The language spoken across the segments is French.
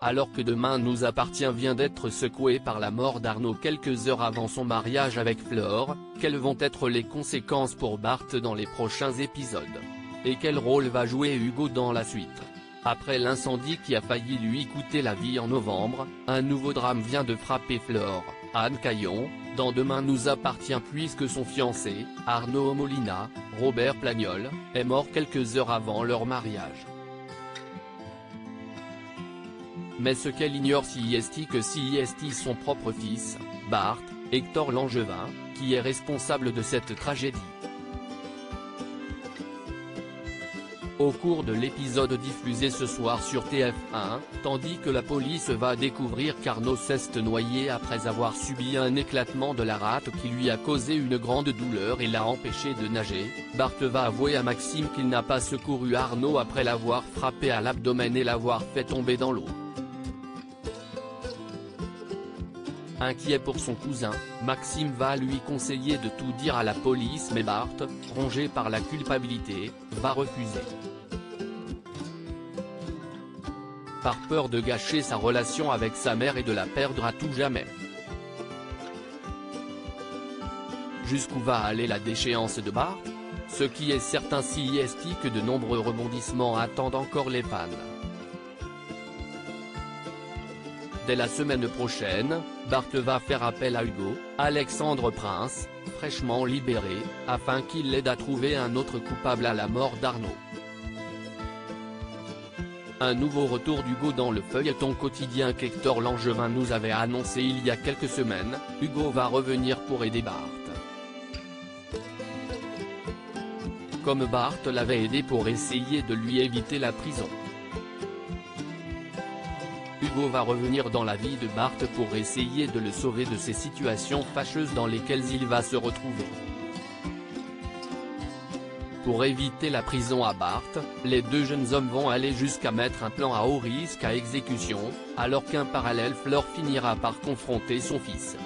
Alors que Demain nous appartient vient d'être secoué par la mort d'Arnaud quelques heures avant son mariage avec Flore, quelles vont être les conséquences pour Bart dans les prochains épisodes? Et quel rôle va jouer Hugo dans la suite? Après l'incendie qui a failli lui coûter la vie en novembre, un nouveau drame vient de frapper Flore, Anne Caillon, dans Demain nous appartient puisque son fiancé, Arnaud Molina, Robert Plagnol, est mort quelques heures avant leur mariage. Mais ce qu'elle ignore que son propre fils, Bart, Hector Langevin, qui est responsable de cette tragédie. Au cours de l'épisode diffusé ce soir sur TF1, tandis que la police va découvrir qu'Arnaud s'est noyé après avoir subi un éclatement de la rate qui lui a causé une grande douleur et l'a empêché de nager, Bart va avouer à Maxime qu'il n'a pas secouru Arnaud après l'avoir frappé à l'abdomen et l'avoir fait tomber dans l'eau. Inquiet pour son cousin, Maxime va lui conseiller de tout dire à la police mais Bart, rongé par la culpabilité, va refuser. Par peur de gâcher sa relation avec sa mère et de la perdre à tout jamais. Jusqu'où va aller la déchéance de Bart? Ce qui est certain que de nombreux rebondissements attendent encore les fans. Dès la semaine prochaine, Bart va faire appel à Hugo, Alexandre Prince, fraîchement libéré, afin qu'il l'aide à trouver un autre coupable à la mort d'Arnaud. Un nouveau retour d'Hugo dans le feuilleton quotidien qu'Hector Langevin nous avait annoncé il y a quelques semaines, Hugo va revenir pour aider Bart. Comme Bart l'avait aidé pour essayer de lui éviter la prison. Hugo va revenir dans la vie de Bart pour essayer de le sauver de ces situations fâcheuses dans lesquelles il va se retrouver. Pour éviter la prison à Bart, les deux jeunes hommes vont aller jusqu'à mettre un plan à haut risque à exécution, alors qu'un parallèle Flore finira par confronter son fils.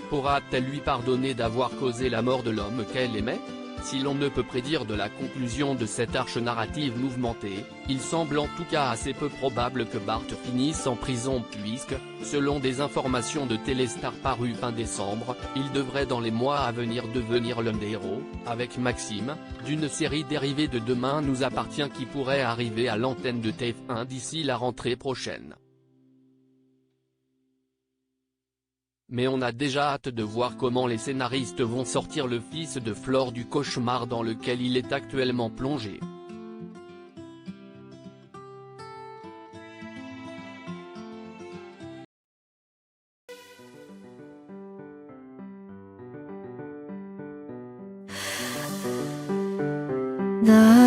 Pourra-t-elle lui pardonner d'avoir causé la mort de l'homme qu'elle aimait? Si l'on ne peut prédire de la conclusion de cette arche narrative mouvementée, il semble en tout cas assez peu probable que Bart finisse en prison puisque, selon des informations de Téléstar parues fin décembre, il devrait dans les mois à venir devenir l'un des héros, avec Maxime, d'une série dérivée de Demain nous appartient qui pourrait arriver à l'antenne de TF1 d'ici la rentrée prochaine. Mais on a déjà hâte de voir comment les scénaristes vont sortir le fils de Flore du cauchemar dans lequel il est actuellement plongé. 나